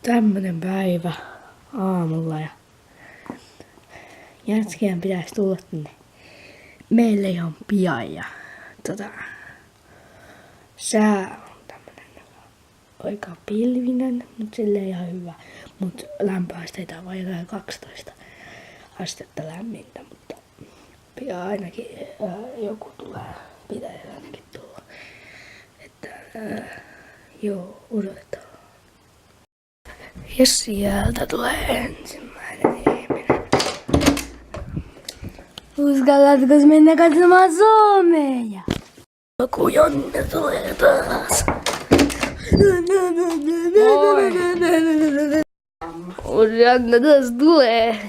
Tämmönen päivä aamulla ja jätskien pitäisi tulla tänne meille ihan pian ja sää on tämmönen aika pilvinen, mut silleen ihan hyvä. Mut lämpöasteita on vain jotain 12 astetta lämmintä, mutta pian ainakin joku tulee, pitäisi ainakin tulla. Että joo, odotetaan. Ja sieltä tulee ensimmäinen ihminen. Uskallatko mennä katsomaan Suomea? Joku Jonne tulee taas. Moi! Janne taas tulee.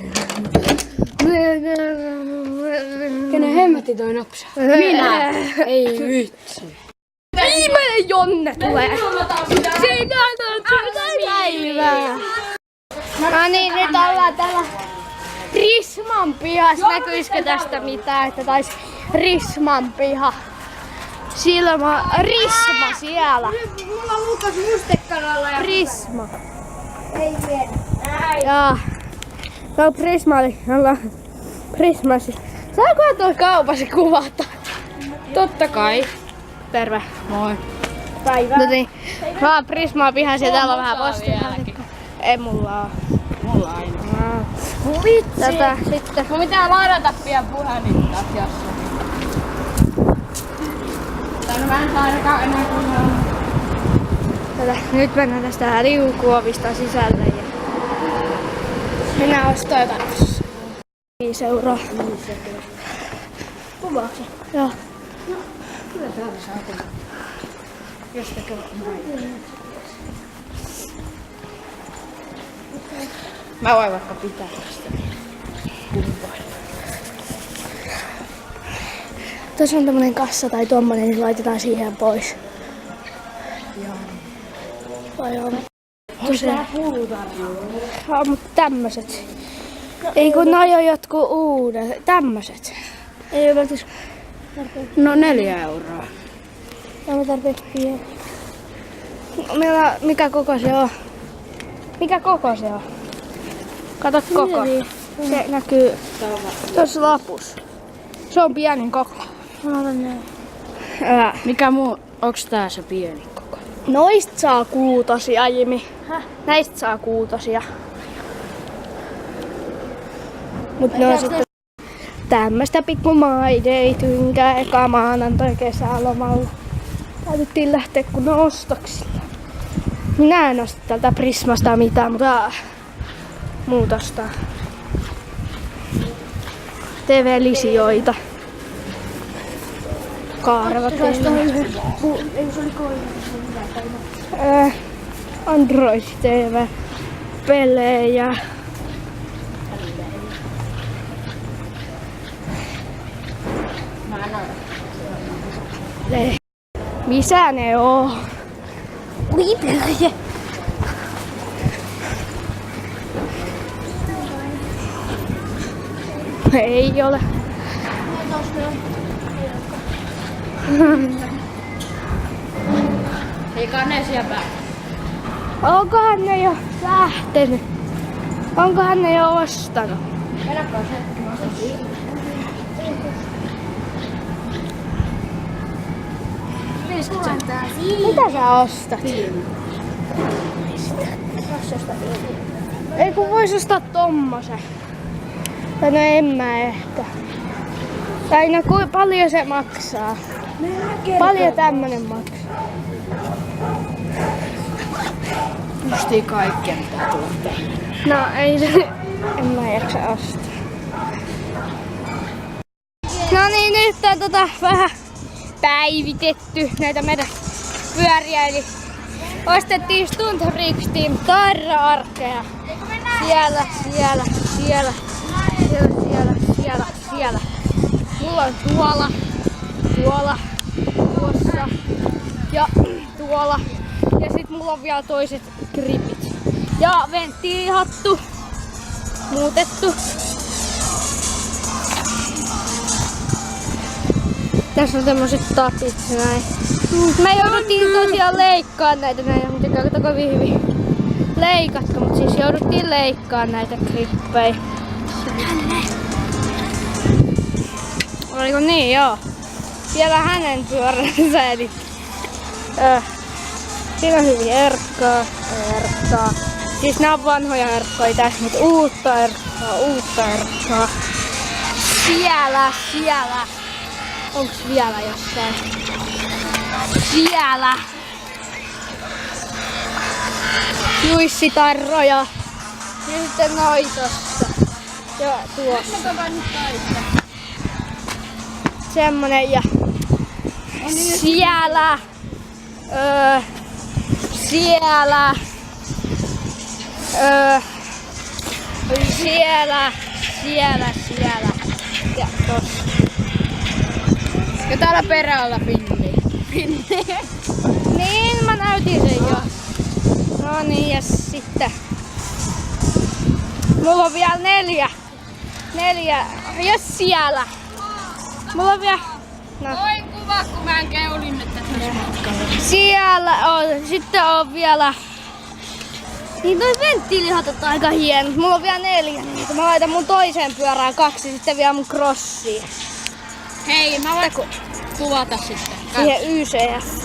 Kenen hemmetti toi nopsa? Minä! Ei vitsi. Viimeinen Jonne tulee. Siinä on päivää. No niin, nyt ollaan täällä Risman pihassa. Näkyisikö tästä mitään, että taisi Risman piha. Risma siellä. Mulla on Lukas mustekanalla ja Prisma. ei vielä. Jaa. No Prismasi. Saako tuolla kaupassa kuvata? Totta kai. Terve. Moi. Päivää. No niin. Vaan Prismaa pihassa ja täällä on vähän postia. Ei mulla oo. Mulla aina. Vitsi. Sitten. Mun pitää ladata pian puhelinta jossain. Tää on vähän saada enää Nyt mennään tästä liukuovista sisälle ja mennään ostaa jotain. 5 euroa. Kuvaako? Joo. Kyllä täällä saa tehdä. Jostakin näin. Mä voin vaikka pitää tästä kuntoon. Tässä on tämmönen kassa tai tommonen, niin laitetaan siihen pois. Joo. Vai on? Onko tää puutarjolla? Mutta tämmöset. Ei kun noi on jotkut uudet. Tämmöset. Ei oo välttämättä. No 4 euroa. Tämä tarpeeksi pieni. Mikä koko se on? Mikä koko se on? Kato koko. Se näkyy tuossa lapussa. Se on pienin koko. Mikä muu? Onks tää se pieni koko? Noista saa 6, Jimi. Näistä saa 6. Mut ne on sitten tämmöstä pikku maideitynkä eka maanantai kesälomalla. Täytyttiin lähteä kun ostoksille. Minä en osta tältä Prismasta mitään, mutta muutosta. TV-lisioita. Kaareva TV. Android TV. Pelejä. Missä ne on? Liipelejä. Ei ole. Eikä ne siellä päin. Onkohan ne jo lähtenyt? Onkohan ne jo ostanut? Mennäkö se? Mitä sä ostat? Ei kun vois ostaa tommosen. Tai no en mä ehkä. Tai no paljon se maksaa? Paljon tämmönen maksaa? Justiin kaikkea mitä tuottaa. No ei se. En mä jaksa ostaa. No niin, nyt on vähän päivitetty näitä meidän pyöriä, eli ostettiin Stuntfreaks-team tarra-arkkeja. Siellä. Mulla on tuossa ja tuolla. Ja sit mulla on vielä toiset gripit. Ja venttiilihattu muutettu. Tässä on tämmöset tapit näin. Me jouduttiin tosiaan leikkaa näitä näin, mutta kato kovin hyvin. leikattu, mutta siis jouduttiin leikkaamaan näitä klippejä. Oliko niin? Joo. Vielä hänen pyöränsä, eli siinä on hyvin erkkaa. Siis nää on vanhoja erkkoja tässä, mutta uutta erkkaa. Siellä. Onks vielä jossain? Siellä. Juissitarroja. Ja sitten noi tossa. Ja tuossa. Semmonen ja siellä. Siellä. Siellä. Ja tossa. Ja täällä perällä Finni. Niin, mä näytin sen jo. No niin, ja sitten. Mulla on vielä 4. Ja siellä. Mulla on vielä. No. Oi kuva, kun mä en keulin nyt tässä matkalla. Siellä on. Sitten on vielä. Niin toi venttiilihat on aika hienot. Mulla on vielä 4 niitä. Mä laitan mun toiseen pyörään 2 sitten vielä mun crossiin. Hei, mä voin kuvata sitten. Siihen YCF.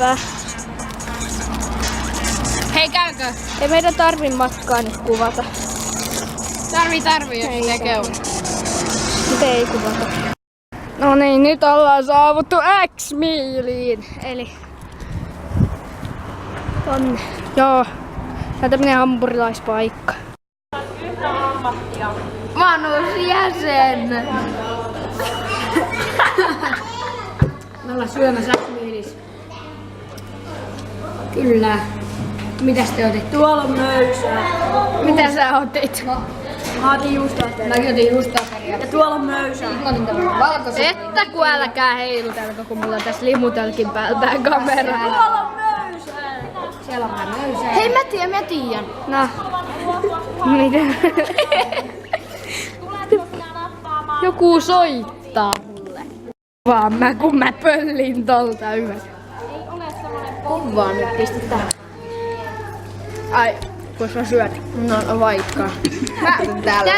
Hei, käykö? Ei meidän tarvi matkaa nyt kuvata. Tarvii, jos Ei ne keulin. Nyt ei kuvata. No niin, nyt ollaan saavuttu X-miiliin. Eli tonne. Joo. Tää on tämmönen hampurilaispaikka. Mä oon uusi jäsen. Me ollaan syömässä X-miilissä. Kyllä. Mitäs te otit? Tuolla on möysää. Mitä sä otit? Mä otin juustoateria. Mäkin otin just ateria. Ja tuolla on möysää. Mä otin tämän valkoisen. Että kun älkää heilutelko, kun mulla on tässä limutölkin päällä tää kamera. Tuolla on möysää. Siellä on vähän möysää. Hei mä tiedän. No. Mitä? Joku soittaa mulle. Vaan kun mä pöllin tolta ylös. Kuvaa nyt, pistä tähän. Ai, vois mä syöt. No vaikka. Mä täällä.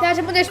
Tää semmonen